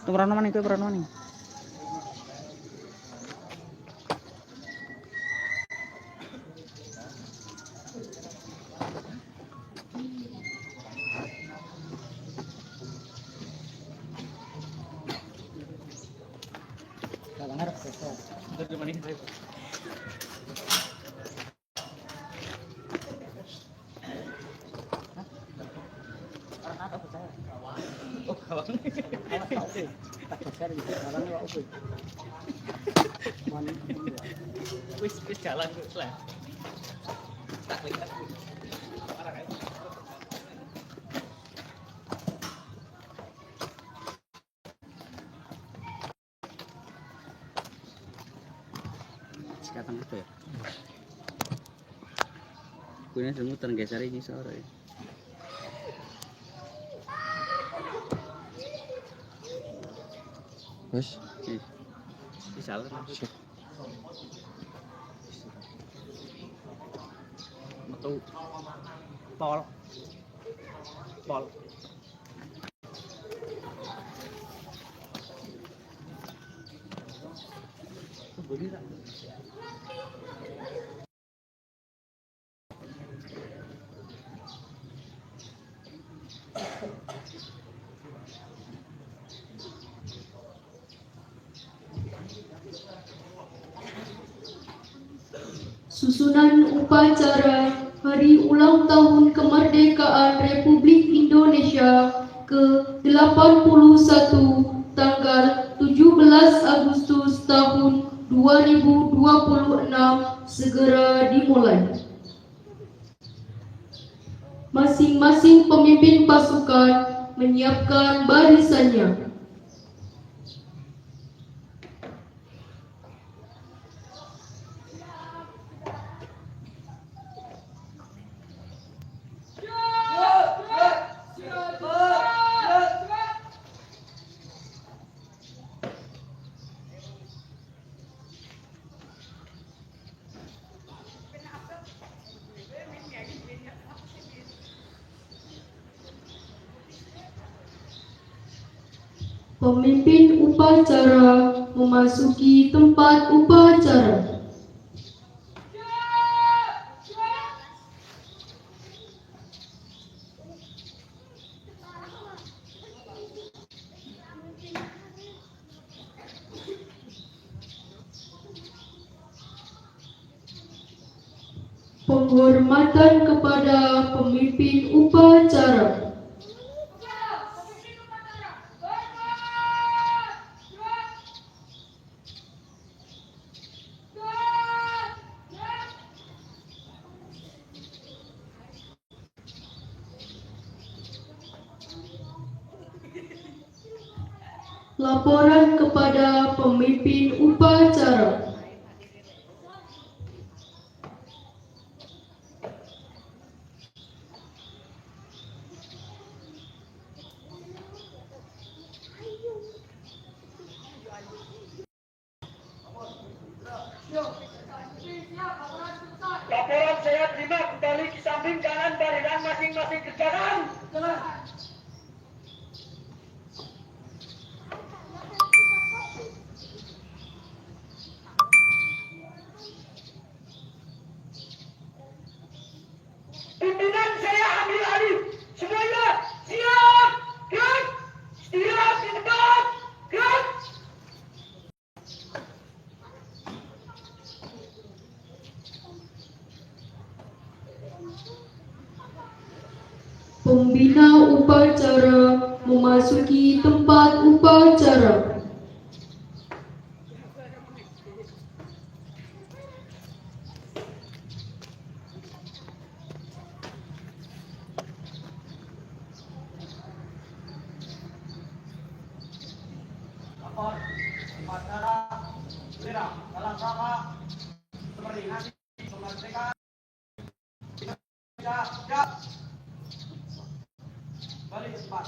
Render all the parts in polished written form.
Tumaran naman ikaw, peran naman. Wis jalan terus lah. Tak lihat. Sekarang apa ya? Kuenya semutan geser ini sore. Wes, Di jalan. Metu pol. Susunan upacara Hari Ulang Tahun Kemerdekaan Republik Indonesia ke-81 tanggal 17 Agustus tahun 2026 segera dimulai. Masing-masing pemimpin pasukan menyiapkan barisannya. Pemimpin upacara memasuki tempat upacara. Penghormatan kepada pemimpin upacara. Laporan kepada pemimpin upacara. Laporan saya terima kembali di samping kanan barisan masing-masing kerjakan. Pimpinan saya ambil alih. Semuanya siap. Gerak. Istirahat di tempat. Gerak. Pembina upacara memasuki tempat upacara. Upacara dalam rangka memperingati kemerdekaan. Siap. Balik ke tempat.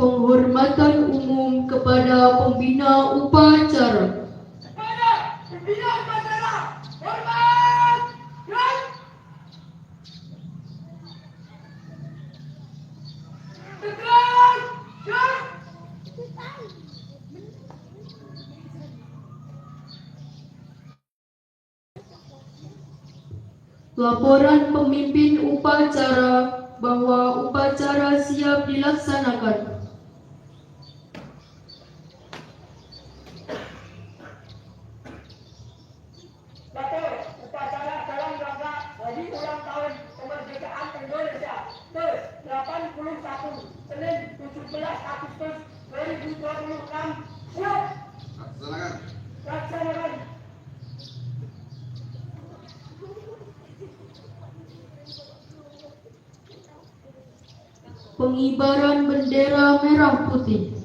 Penghormatan umum kepada pembina upacara. Kepada pembina upacara, hormat, gerak. Tegak, gerak. Laporan pemimpin upacara bahwa upacara siap dilaksanakan. Lapor upacara dalam rangka hari ulang tahun kemerdekaan Indonesia ke-81 Senin 17 Agustus 2026. Siap. Laksanakan. Pengibaran bendera merah putih.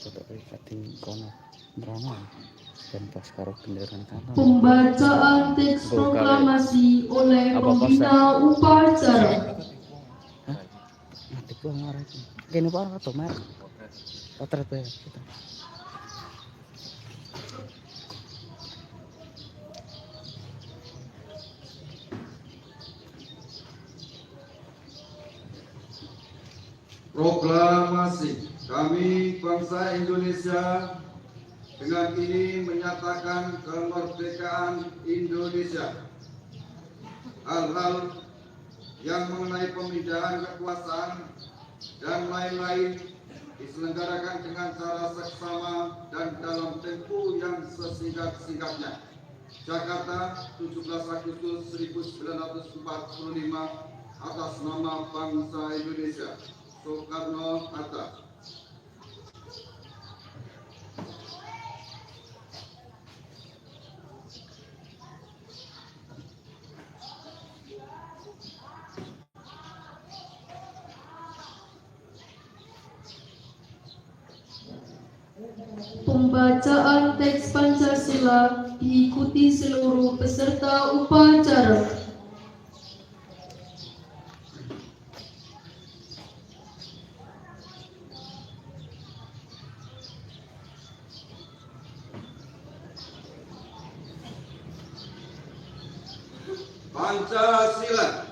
foto kating kono merono dan pas karo kendaraan kantor. Pembacaan teks proklamasi oleh pembina upacara. Nanti gua ngarep. Kene apa foto mer? Potret ya. Proklamasi kami bangsa Indonesia dengan ini menyatakan kemerdekaan Indonesia. Hal-hal yang mengenai pemindahan kekuasaan dan lain-lain diselenggarakan dengan cara seksama dan dalam tempo yang sesingkat-singkatnya. Jakarta, 17 Agustus 1945 atas nama bangsa Indonesia. Soekarno-Hatta. Pembacaan teks Pancasila diikuti seluruh peserta upacara. Pancasila.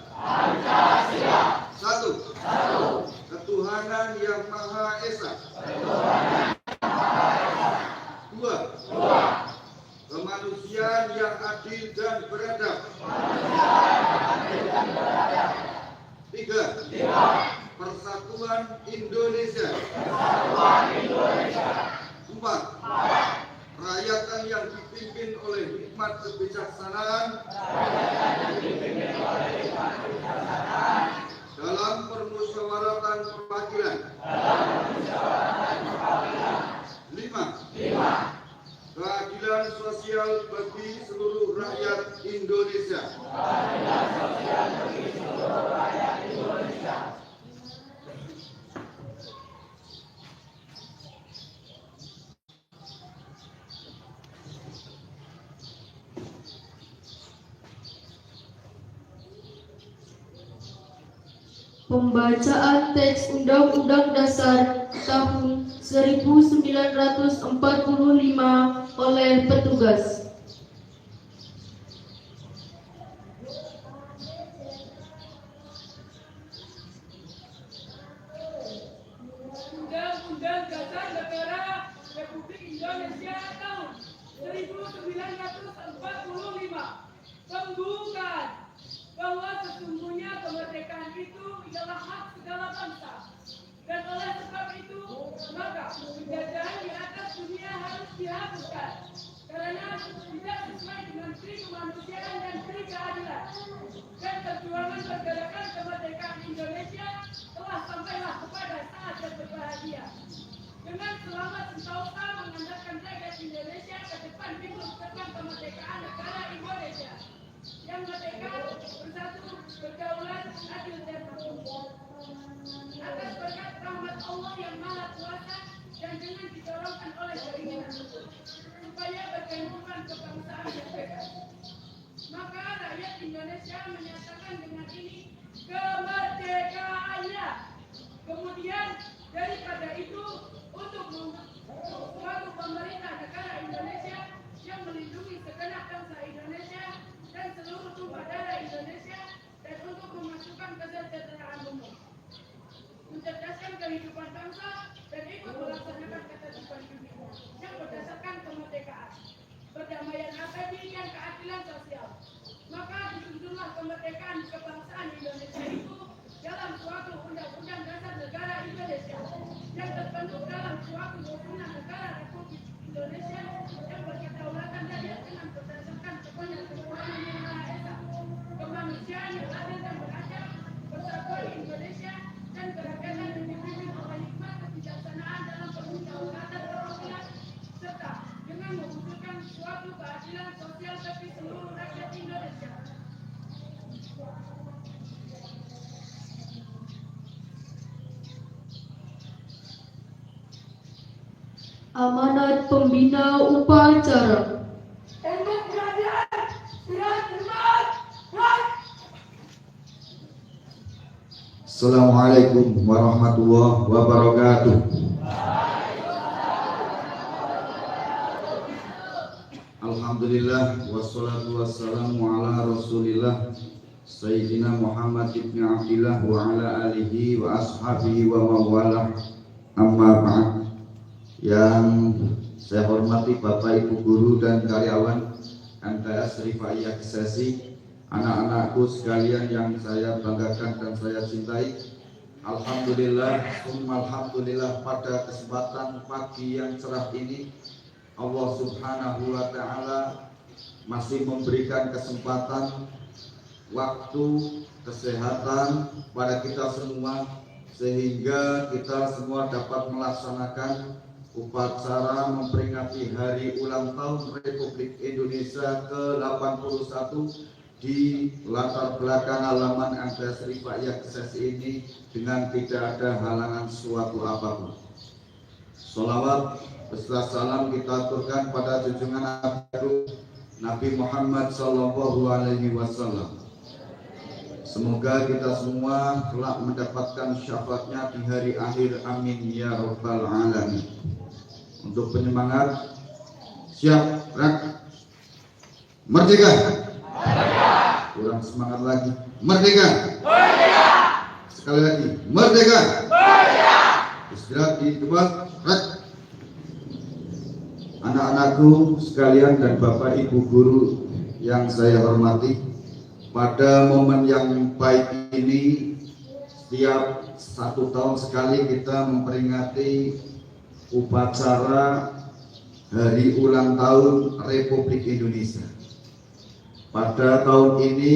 Satu. Ketuhanan yang Maha Esa. Dua. Kemanusiaan yang adil dan beradab. Tiga. Persatuan Indonesia. Empat. Rakyatan yang dipimpin oleh hikmat kebijaksanaan dalam permusyawaratan perwakilan. Lima. Keadilan sosial bagi seluruh rakyat Indonesia. Pembacaan teks Undang-Undang Dasar tahun 1945 oleh petugas. Undang-Undang Dasar Negara Republik Indonesia tahun 1945 pembukaan bahwa sesungguhnya kemerdekaan itu ialah hak segala bangsa, dan oleh sebab itu maka penjajahan di atas dunia harus dihapuskan karena tidak sesuai dengan pri kemanusiaan dan pri keadilan, dan perjuangan pergerakan kemerdekaan Indonesia telah sampailah kepada saat yang berbahagia. Dengan selamat sentosa mengandalkan rakyat Indonesia ke depan timur tengah kemerdekaan negara Indonesia yang merdeka, bersatu, berdaulat, adil dan makmur. Atas berkat rahmat Allah yang Maha Kuasa dan dengan didorongkan oleh keinginan supaya bergandungan kebangsaan yang bebas, maka rakyat Indonesia menyatakan dengan ini kemerdekaannya. Kemudian daripada itu untuk suatu pemerintah negara Indonesia yang melindungi segenap bangsa Indonesia dan seluruh tumpah darah Indonesia, dan untuk memasukkan kesejahteraan umum, mencerdaskan kehidupan bangsa, dan ikut melaksanakan ketertiban dunia yang berdasarkan kemerdekaan, perdamaian abadi dan keadilan sosial. Maka dituntunlah kemerdekaan kebangsaan Indonesia itu dalam suatu undang-undang dasar negara Indonesia yang terbentuk dalam suatu susunan negara Republik Indonesia yang berkedaulatan rakyat dengan berdasarkan kepada ketuhanan yang Maha Esa, kemanusiaan yang adil dan beradab, persatuan Indonesia, dan keragaman yang dipimpin oleh hikmat kebijaksanaan dalam permusyawaratan perwakilan, serta dengan mewujudkan suatu keadilan sosial bagi seluruh rakyat Indonesia. Amanat Pembina Upacara. Tembok kerajaan, istirahat hormat. Right. Assalamualaikum warahmatullahi wabarakatuh. Alhamdulillah wassalatu wassalamu ala Rasulillah Sayyidina Muhammad ibn Abdillah wa ala alihi wa ashabihi wa mawalah. Amma ba'd. Yang saya hormati Bapak Ibu guru dan karyawan MTS Rifaiyah Sesi, anak-anakku sekalian yang saya banggakan dan saya cintai. Alhamdulillah, alhamdulillah, pada kesempatan pagi yang cerah ini Allah Subhanahu wa Ta'ala masih memberikan kesempatan, waktu, kesehatan pada kita semua, sehingga kita semua dapat melaksanakan upacara memperingati hari ulang tahun Republik Indonesia ke-81 di latar belakang halaman MTS Rifaiyah Sesi ini dengan tidak ada halangan suatu apapun. Sholawat beserta salam kita aturkan pada junjungan Nabi Muhammad Sallallahu Alaihi Wasallam. Semoga kita semua kelak mendapatkan syafaatnya di hari akhir, amin ya rabbal alamin. Untuk penyemangat, siap, rak, merdeka. Kurang semangat lagi, merdeka. Sekali lagi, merdeka. Istirahat di tempat, rak. Anak-anakku sekalian dan Bapak Ibu guru yang saya hormati, pada momen yang baik ini setiap 1 tahun sekali kita memperingati upacara hari ulang tahun Republik Indonesia. Pada tahun ini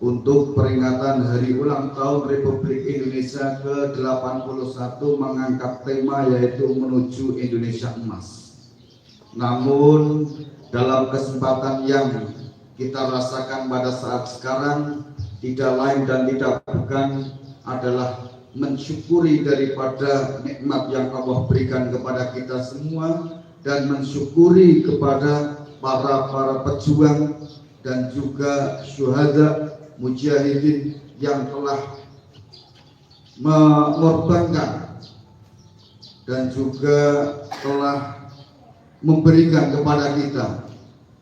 untuk peringatan hari ulang tahun Republik Indonesia ke-81 mengangkat tema yaitu menuju Indonesia Emas. Namun dalam kesempatan yang kita rasakan pada saat sekarang tidak lain dan tidak bukan adalah mensyukuri daripada nikmat yang Allah berikan kepada kita semua dan mensyukuri kepada para pejuang dan juga syuhada mujahidin yang telah mengorbankan dan juga telah memberikan kepada kita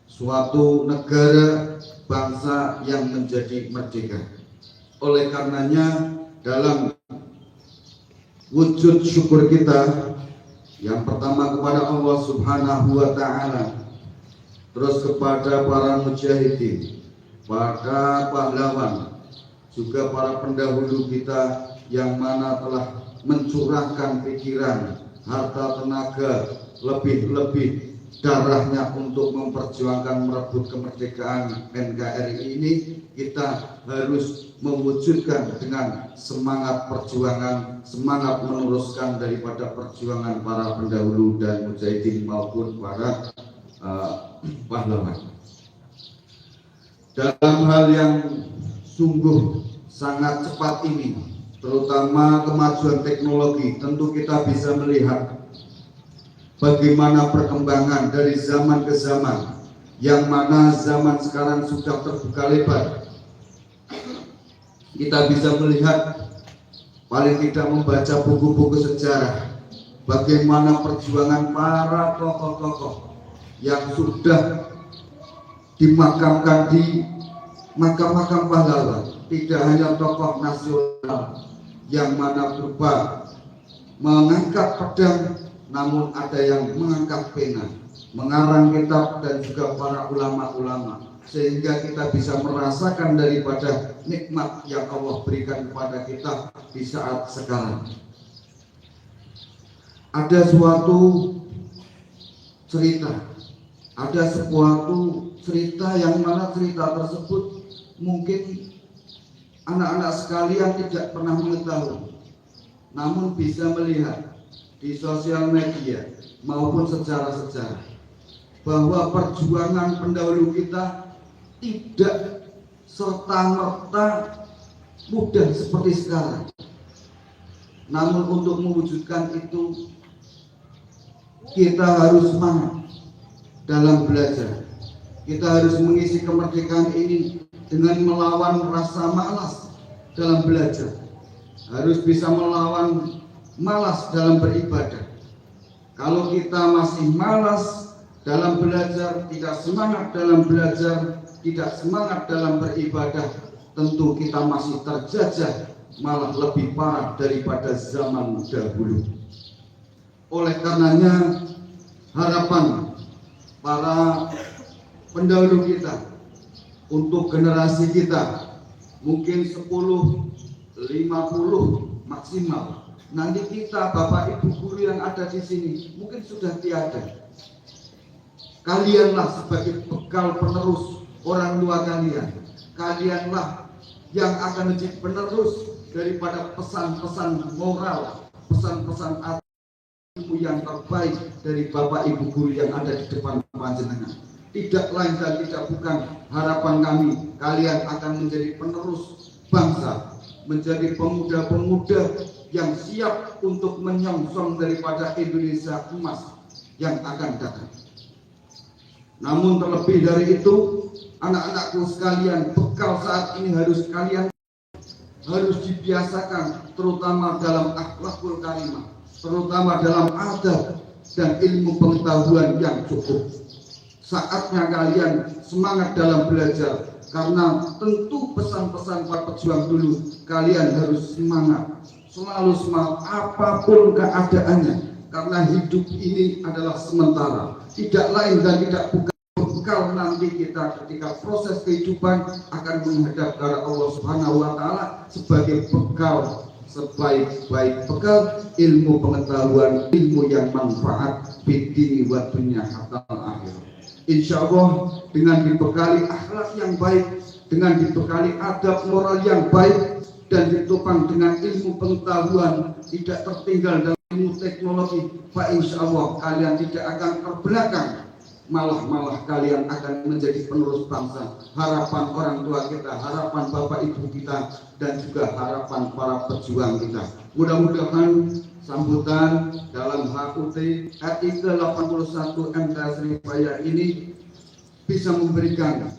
suatu negara bangsa yang menjadi merdeka. Oleh karenanya dalam wujud syukur kita yang pertama kepada Allah Subhanahu wa Ta'ala, terus kepada para mujahidin, para pahlawan, juga para pendahulu kita yang mana telah mencurahkan pikiran, harta, tenaga, lebih-lebih darahnya untuk memperjuangkan merebut kemerdekaan NKRI ini. Kita harus mewujudkan dengan semangat perjuangan, semangat meneruskan daripada perjuangan para pendahulu dan mujahidin maupun para pahlawan. Dalam hal yang sungguh sangat cepat ini, terutama kemajuan teknologi, tentu kita bisa melihat bagaimana perkembangan dari zaman ke zaman, yang mana zaman sekarang sudah terbuka lebar. Kita bisa melihat, paling tidak membaca buku-buku sejarah, bagaimana perjuangan para tokoh-tokoh yang sudah dimakamkan di makam-makam pahlawan, tidak hanya tokoh nasional yang mana berupa mengangkat pedang, namun ada yang mengangkat pena, mengarang kitab, dan juga para ulama-ulama, sehingga kita bisa merasakan daripada nikmat yang Allah berikan kepada kita di saat sekarang. Ada suatu cerita, ada suatu cerita yang mana cerita tersebut mungkin anak-anak sekalian tidak pernah mengetahui, namun bisa melihat di sosial media maupun sejarah-sejarah bahwa perjuangan pendahulu kita tidak serta-merta mudah seperti sekarang. Namun untuk mewujudkan itu kita harus semangat dalam belajar. Kita harus mengisi kemerdekaan ini dengan melawan rasa malas dalam belajar. Harus bisa melawan malas dalam beribadah. Kalau kita masih malas dalam belajar, tidak semangat dalam belajar, tidak semangat dalam beribadah, tentu kita masih terjajah, malah lebih parah daripada zaman dahulu. Oleh karenanya, harapan para pendahulu kita untuk generasi kita mungkin 10, 50 maksimal. Nanti kita Bapak Ibu guru yang ada di sini mungkin sudah tiada. Kalianlah sebagai bekal penerus orang tua kalian. Kalianlah yang akan menjadi penerus daripada pesan-pesan moral, pesan-pesan ilmu yang terbaik dari Bapak Ibu guru yang ada di depan panjenengan. Tidak lain dan tidak bukan harapan kami, kalian akan menjadi penerus bangsa, menjadi pemuda-pemuda yang siap untuk menyongsong daripada Indonesia emas yang akan datang. Namun terlebih dari itu, anak-anakku sekalian, bekal saat ini harus dibiasakan, terutama dalam akhlakul karimah, terutama dalam adab dan ilmu pengetahuan yang cukup. Saatnya kalian semangat dalam belajar, karena tentu pesan-pesan para pejuang dulu, kalian harus semangat, selalu semangat apapun keadaannya, karena hidup ini adalah sementara, tidak lain dan tidak bukan bekal nanti kita ketika proses kehidupan akan menghadap kepada Allah Subhanahu wa Ta'ala sebagai bekal, sebaik-baik bekal ilmu pengetahuan, ilmu yang manfaat bidini wa dunya hatta akhir. Insya Allah dengan dibekali akhlak yang baik, dengan dibekali adab moral yang baik, dan ditopang dengan ilmu pengetahuan, tidak tertinggal dalam ilmu teknologi, Pak, insya Allah kalian tidak akan terbelakang, malah kalian akan menjadi penerus bangsa. Harapan orang tua kita, harapan Bapak Ibu kita, dan juga harapan para pejuang kita. Mudah-mudahan sambutan dalam HUT RI ke-81 MTS Sriwijaya ini bisa memberikan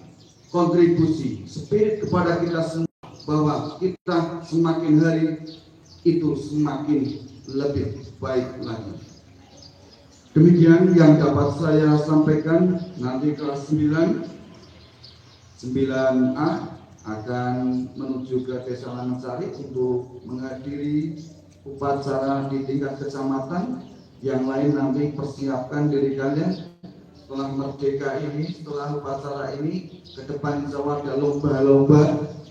kontribusi spirit kepada kita semua, bahwa kita semakin hari itu semakin lebih baik lagi. Demikian yang dapat saya sampaikan. Nanti kelas 9A akan menuju ke Desa Langasari untuk menghadiri upacara di tingkat kecamatan. Yang lain nanti persiapkan diri kalian setelah merdeka ini, setelah upacara ini, ke depan insya Allah ada lomba-lomba,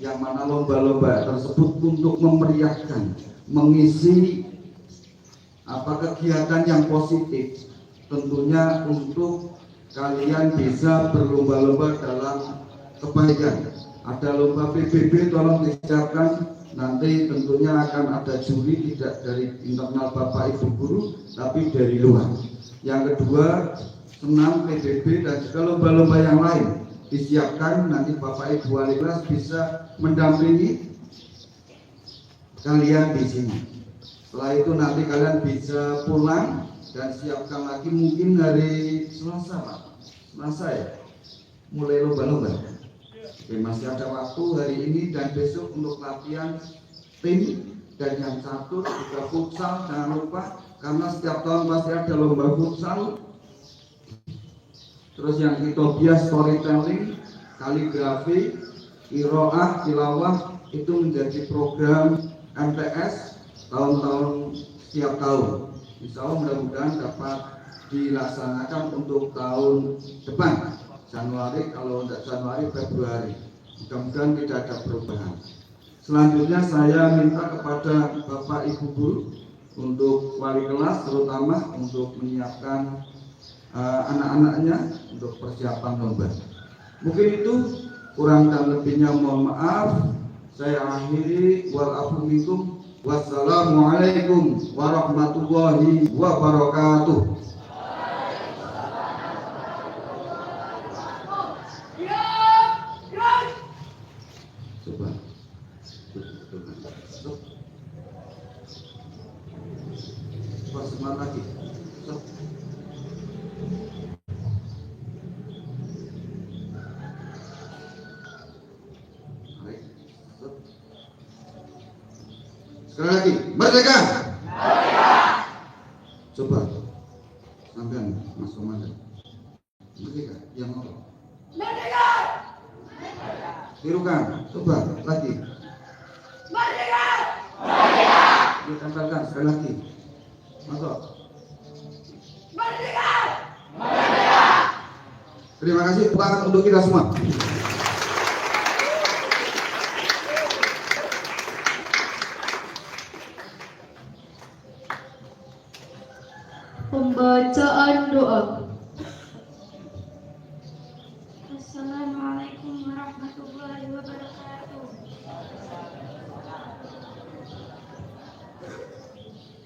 yang mana lomba-lomba tersebut untuk memeriahkan, mengisi kegiatan yang positif, tentunya untuk kalian bisa berlomba-lomba dalam kebaikan. Ada lomba PBB, tolong disiapkan. Nanti tentunya akan ada juri, tidak dari internal Bapak Ibu guru, tapi dari luar. Yang kedua, senam PBB dan juga lomba-lomba yang lain disiapkan. Nanti Bapak Ibu wali kelas bisa mendampingi kalian di sini. Setelah itu nanti kalian bisa pulang dan siapkan lagi mungkin hari Selasa, Pak. Selasa ya, mulai lomba-lomba. Oke, masih ada waktu hari ini dan besok untuk latihan tim, dan yang satu juga futsal, jangan lupa, karena setiap tahun pasti ada lomba futsal. Terus yang Kitobias storytelling, kaligrafi, qiraah, tilawah, itu menjadi program MTS tahun-tahun setiap tahun. Insya Allah mudah-mudahan dapat dilaksanakan untuk tahun depan, Januari, kalau tidak Januari, Februari. Mudah-mudahan tidak ada perubahan. Selanjutnya saya minta kepada Bapak Ibu guru untuk wali kelas, terutama untuk menyiapkan anak-anaknya untuk persiapan lomba. Mungkin itu, kurang dan lebihnya mohon maaf. Saya akhiri, wal minkum. Wassalamualaikum warahmatullahi wabarakatuh. Coba. Semangat lagi. Merdeka. Coba sampean Mas Komandan. Merdeka, yang ngomong. Merdeka! Tirukan, coba lagi. Merdeka! Yuk tempelkan sekali lagi. Masuk. Merdeka! Terima kasih, tepuk tangan untuk kita semua. Pembacaan doa. Assalamualaikum warahmatullahi wabarakatuh.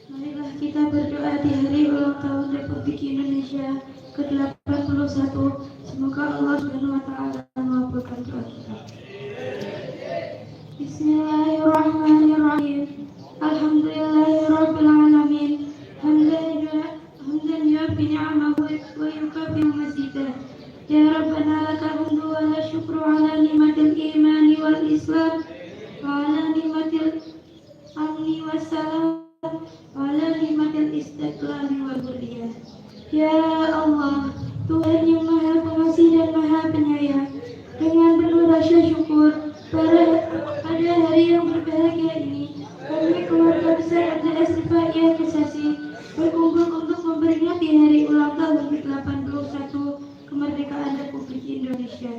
Marilah kita berdoa di hari ulang tahun Republik Indonesia ke-81. Semoga Allah Subhanahu wa taala mengabulkan doa kita. Bismillahirrahmanirrahim. Alhamdulillahirabbil alamin. Hamdan yuafi ni'amahu wa yukafi mazidah. Ya Rabbana lakal hamdu wa la syukru ala ni'matil imani wal islam wa ala ni'matil amni wassalam wa ala ni'matil istiqlali wal hurriyah. Ya Allah, Tuhan yang maha pengasih dan maha penyayang, dengan penuh rasa syukur pada hari yang berbahagia ini, kami keluarga besar MTS Rifaiyah Kesasi berkumpul untuk memperingati hari ulang tahun ke-81 kemerdekaan Republik Indonesia.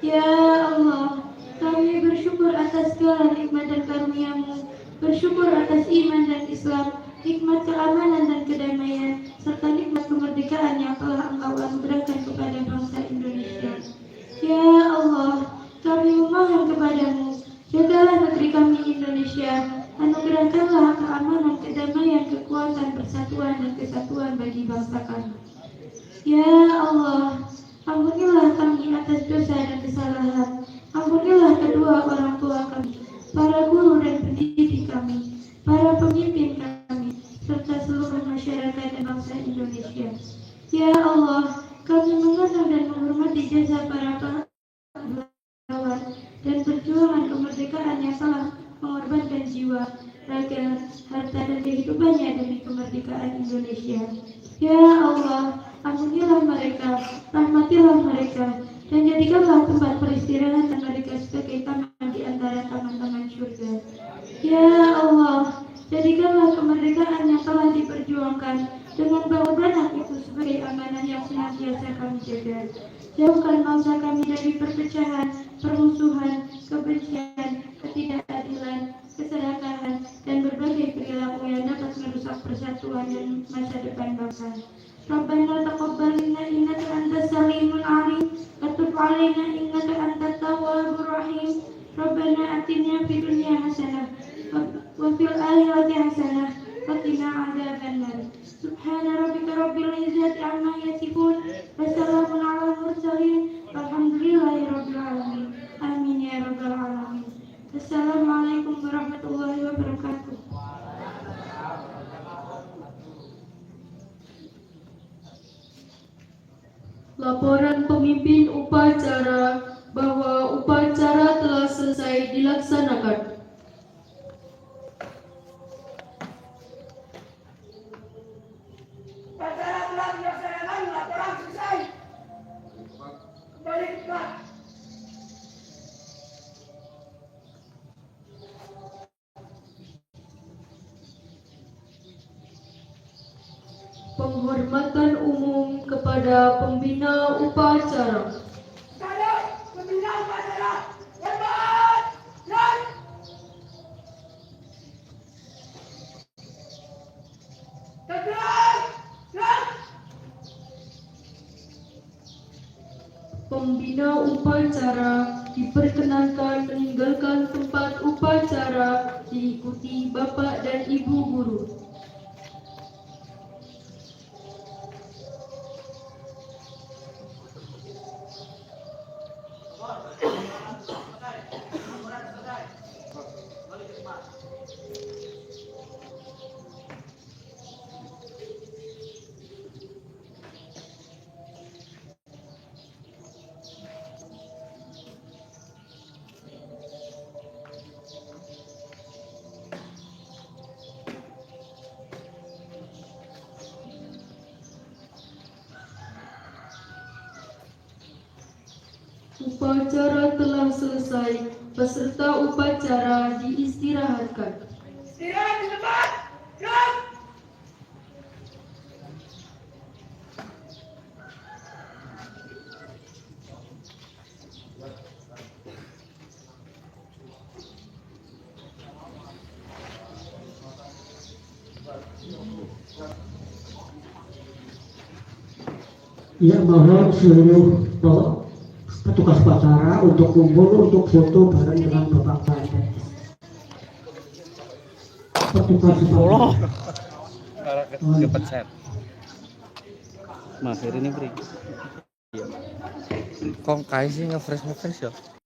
Ya Allah, kami bersyukur atas segala nikmat dan karunia-Mu, bersyukur atas iman dan Islam, nikmat keamanan dan kedamaian, serta nikmat kemerdekaan yang telah Engkau anugerahkan kepada bangsa Indonesia. Ya Allah, kami memohon kepadamu, jagalah negeri kami Indonesia, anugerahkanlah keamanan, kedamaian, kekuatan, persatuan, dan kesatuan bagi bangsa kami. Ya Allah, ampunilah kami atas dosa dan kesalahan, ampunilah kedua orang tua kami, para guru dan pendidik kami, para pemimpin kami, serta seluruh masyarakat dan bangsa Indonesia. Ya Allah, kami mengenal dan menghormati jasa para pahlawan dan perjuangan kemerdekaan yang telah mengorbankan jiwa, raga, harta, dan kehidupannya demi kemerdekaan Indonesia. Ya Allah, ampunilah mereka, rahmatilah mereka, dan jadikanlah tempat peristirahatan mereka sebagai taman di antara taman-taman surga. Ya Allah, jadikanlah kemerdekaan yang telah diperjuangkan dengan pengorbanan itu sebagai amanah yang senantiasa kami jaga. Jauhkan bangsa kami dari perpecahan, permusuhan, kebencian, ketidakadilan, keserakahan, dan berbagai perilaku yang dapat merusak persatuan dan masa depan bangsa. Rabbana taqabbal minna innaka antas samiul alim wa tub 'alaina innaka antat tawwabur rahim. Rabbana atina fid dunya hasanah wa fil akhirati hasanah wa qina adzabannar. Subhana rabbika rabbil izzati 'amma yasifun wa salamun 'alal mursalin walhamdulillahi rabbil alamin. Amin ya rabbal alamin. Assalamualaikum warahmatullahi wabarakatuh. Laporan pemimpin upacara bahwa upacara telah selesai dilaksanakan. Upacara telah dilaksanakan, laporan selesai. Kembali ke kelas. Penghormatan umum kepada pembina upacara. Saya pembina upacara. Hormat! Dan tegak! Dan Pembina upacara diperkenankan meninggalkan tempat upacara diikuti Bapak dan Ibu guru. Upacara telah selesai. Peserta upacara diistirahatkan. Istirahat di tempat. Gerak. Ya, mohon seluruh petugas upacara untuk kumpul untuk foto bareng dengan Bapak Bante. Petugas upacara. Dapat set. Mas ini beri. Kok kayak sih nge-fresh ya?